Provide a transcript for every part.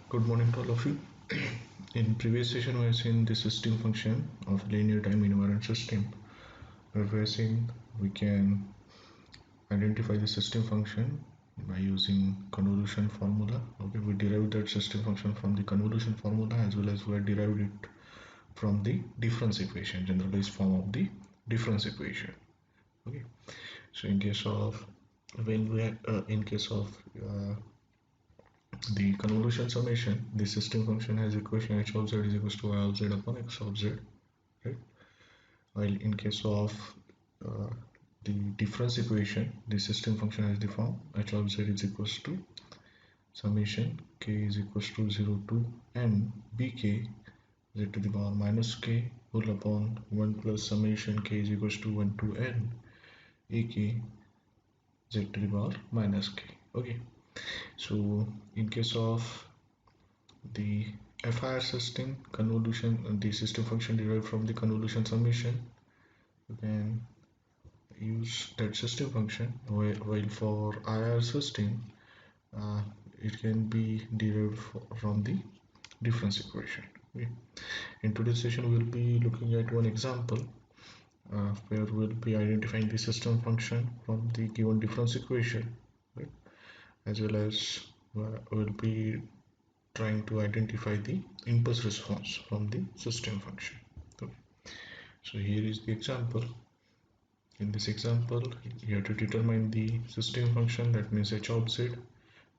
Good morning to all of you. In previous session, we have seen the system function of linear time invariant system. Where we have seen we can identify the system function by using convolution formula. Okay, we derived that system function from the convolution formula as well as we have derived it from the difference equation, generalized form of the difference equation. Okay, so in case of the convolution summation, the system function has equation h of z is equals to y of z upon x of z, right? While in case of uh, the difference equation, the system function has the form h of z is equals to summation k is equals to 0 to m bk z to the power minus k whole upon 1 plus summation k is equals to 1 to n ak z to the power minus k. Okay, so in case of the FIR system convolution, the system function derived from the convolution summation, you can use that system function, while for IR system it can be derived from the difference equation. Okay. In today's session we'll be looking at one example where we'll be identifying the system function from the given difference equation, right? As well as we'll be trying to identify the impulse response from the system function. Okay. So here is the example. In this example, you have to determine the system function, that means h of z,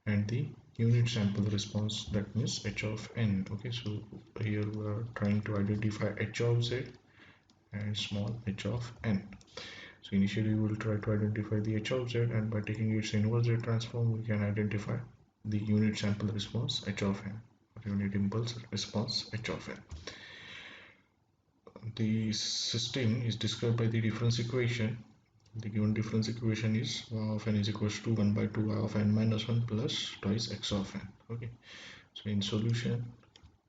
and the unit sample response, that means h of n. Okay, so here we are trying to identify h of z and small h of n. So initially we will try to identify the h of z, and by taking its inverse Z transform we can identify the unit sample response h of n, or unit impulse response h of n. The system is described by the difference equation. The given difference equation is y of n is equals to 1 by 2 y of n minus 1 plus twice x of n. Okay, so in solution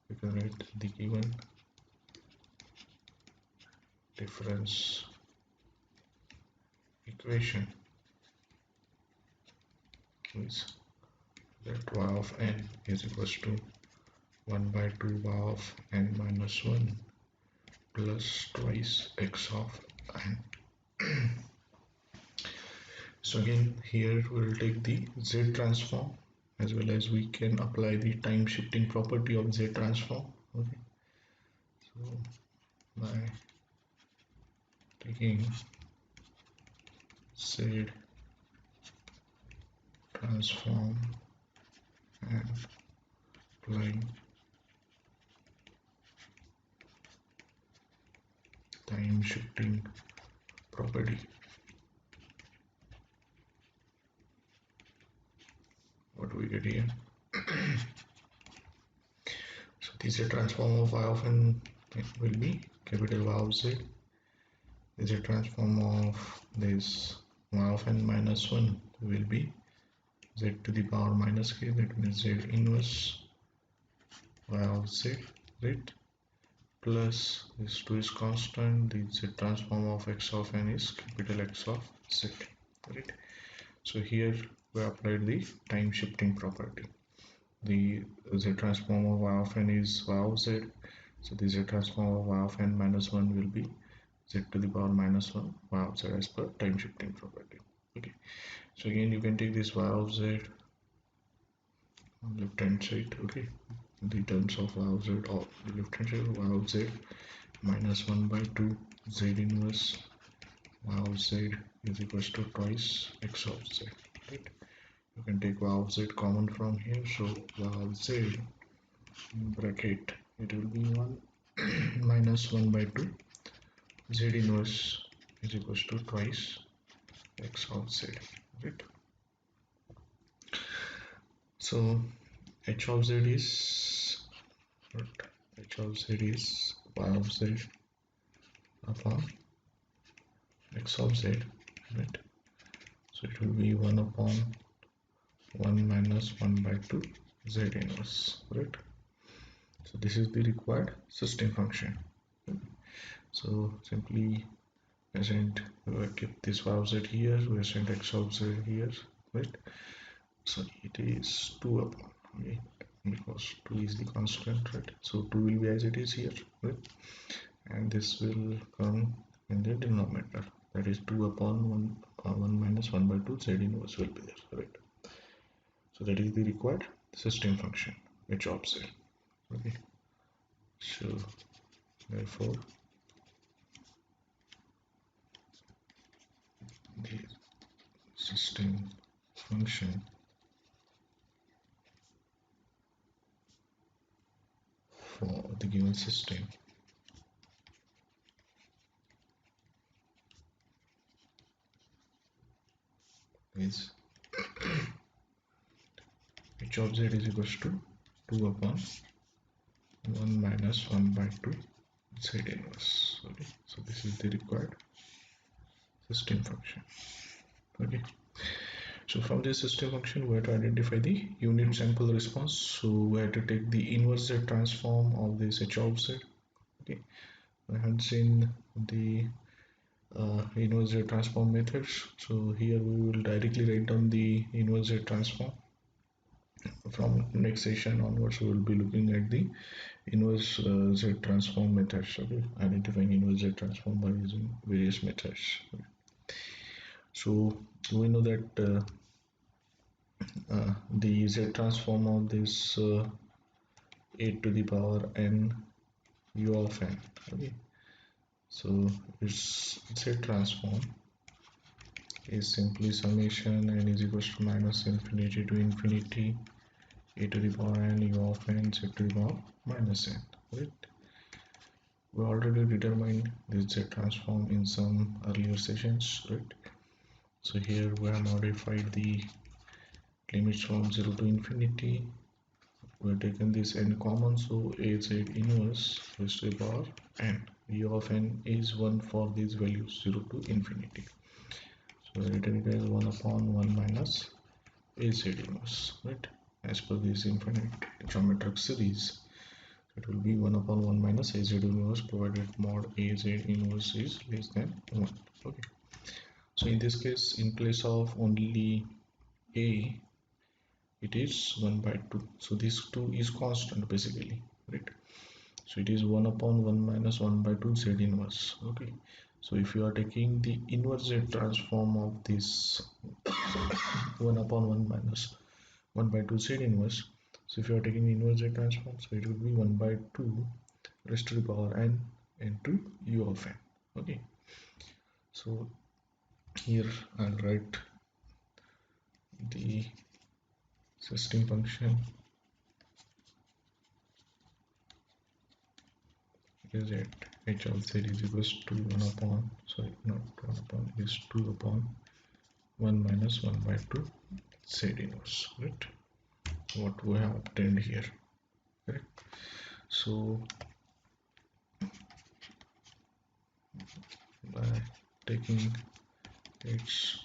we can write the given difference equation is that y of n is equals to 1 by 2 y of n minus 1 plus twice x of n. So again here we will take the Z transform, as well as we can apply the time shifting property of Z transform. Okay, so by taking Z transform and applying time shifting property, what do we get here? So the Z transform of y of n will be capital Y of Z. The Z transform of this y of n minus 1 will be z to the power minus k, that means z inverse y of z, right? Plus this 2 is constant, the z transform of x of n is capital X of z, right? So here we applied the time shifting property. The z transform of y of n is y of z, so the z transform of y of n minus 1 will be z to the power minus 1 y of z as per time shifting property. Okay, so again you can take this y of z on left hand side. Okay, the terms of y of z, or the left hand side y of z minus 1 by 2 z inverse y of z is equals to twice x of z, right? You can take y of z common from here, so y of z bracket it will be 1 minus 1 by 2 z inverse is equals to twice x of z, right? So h of z is h of z is y of z upon x of z, right? So it will be 1 upon 1 minus 1 by 2 z inverse, right? So this is the required system function. So simply ascend, keep this y of z here, we ascend x of z here, right? So it is 2 upon, okay, because 2 is the constant, right? So 2 will be as it is here, right? And this will come in the denominator, that is 2 upon 1, 1 minus 1 by 2 z inverse will be there, right? So that is the required system function h of z. Okay, so therefore the system function for the given system is h of z is equals to 2 upon 1 minus 1 by 2 z inverse. Okay, so this is the required system function. Okay, so from this system function we have to identify the unit sample response. So we have to take the inverse z transform of this h of z. Okay, I had seen the inverse z transform methods. So here we will directly write down the inverse z transform. From next session onwards we will be looking at the inverse z transform methods. Okay, identifying inverse z transform by using various methods. Okay. So we know that the z transform of this 8 to the power n u of n. Okay, so its z transform is simply summation n is equals to minus infinity to infinity a to the power n u of n z to the power minus n, right? We already determined this z transform in some earlier sessions, right? So here we have modified the limits from 0 to infinity. We have taken this n common, so az inverse raised to the power n. U of n is 1 for these values 0 to infinity. So written it as 1 upon 1 minus az inverse, right? As per this infinite geometric series, it will be 1 upon 1 minus az inverse provided mod az inverse is less than 1. Okay, so in this case, in place of only a, it is 1 by 2. So this 2 is constant basically, right? So it is 1 upon 1 minus 1 by 2 z inverse. Okay, so if you are taking the inverse z transform of this 1 upon 1 minus 1 by 2 z inverse, so if you are taking the inverse z transform, so it will be 1 by 2 raised to the power n into u of n. Okay, so here I'll write the system function is that h of z is equals to 1 upon, sorry, not 1 upon, is 2 upon 1 minus 1 by 2 z inverse, right? What we have obtained here, correct? So by taking its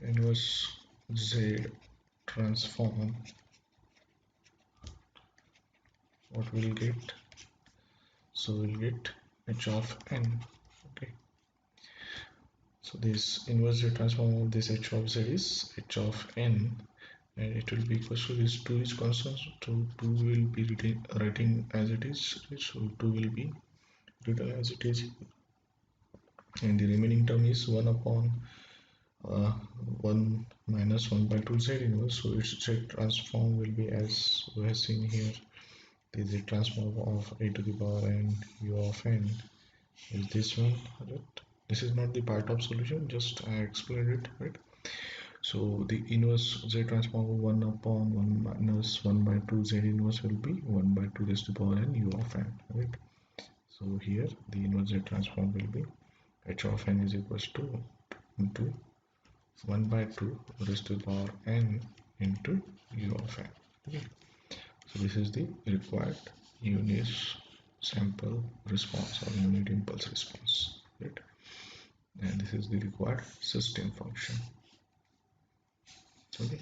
inverse z transform, what we'll get, so we'll get h of n. Okay, so this inverse z transform of this h of z is h of n, and it will be equal to this 2 is constant, so 2 will be writing as it is, so 2 will be written as it is, and the remaining term is 1 upon 1 minus 1 by 2 z inverse. So its z transform will be as we have seen here. The z transform of a to the power n u of n is this one, right? This is not the part of solution, just I explained it, right? So the inverse z transform of 1 upon 1 minus 1 by 2 z inverse will be 1 by 2 raised to the power n u of n, right? So here the inverse z transform will be h of n is equals to into 1 by 2 raised to the power n into u of n. Okay, so this is the required unit sample response or unit impulse response, right? And this is the required system function. Okay,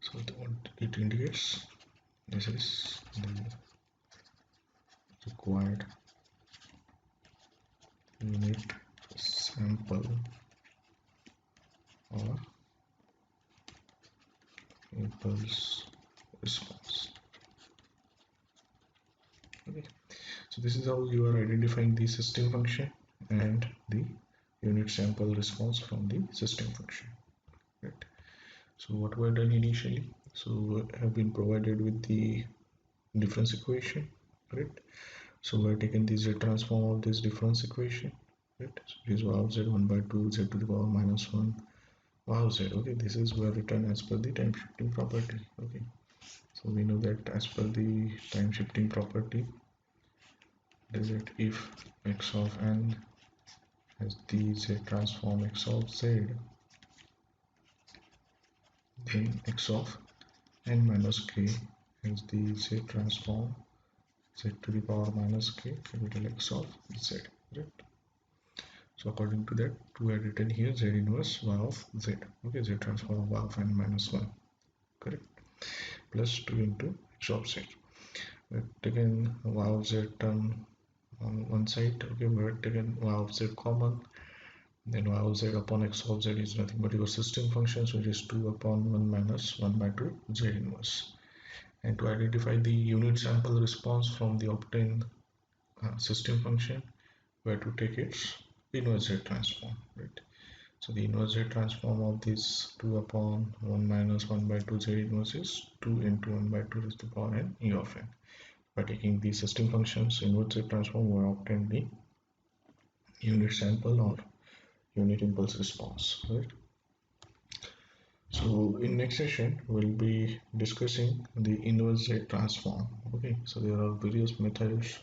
so what it indicates, this is the required unit sample or impulse response. Okay, so this is how you are identifying the system function and the unit sample response from the system function, right? So what were done initially, so have been provided with the difference equation, right? So we have taken the z transform of this difference equation, right? So it is y of z 1 by 2 z to the power minus 1 y of z. Okay, this is were written as per the time shifting property. Okay, so we know that as per the time shifting property, is it if x of n has the z transform x of z, then x of n minus k has the z transform z to the power minus k capital X of z, right? So according to that, we have written here z inverse y of z. Okay, z transform of y of n minus 1, correct? Plus 2 into x of z. We have taken y of z term on one side. Okay, we have taken y of z common. Then y of z upon x of z is nothing but your system function, so it is 2 upon 1 minus 1 by 2 z inverse. And to identify the unit sample response from the obtained system function, we have to take its inverse Z transform, right? So the inverse Z transform of this 2 upon 1 minus 1 by 2 Z inverse is 2 into 1 by 2 raised to the power n E of n. By taking the system functions inverse Z transform, we obtain the unit sample or unit impulse response, right? So in next session, we'll be discussing the inverse Z transform. Okay, so there are various methods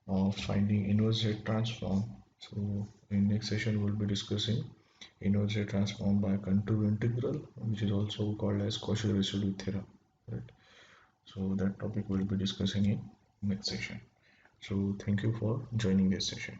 of finding inverse Z transform. So in next session, we'll be discussing inverse Z transform by contour integral, which is also called as Cauchy residue theorem, right? So that topic we'll be discussing in next session. So thank you for joining this session.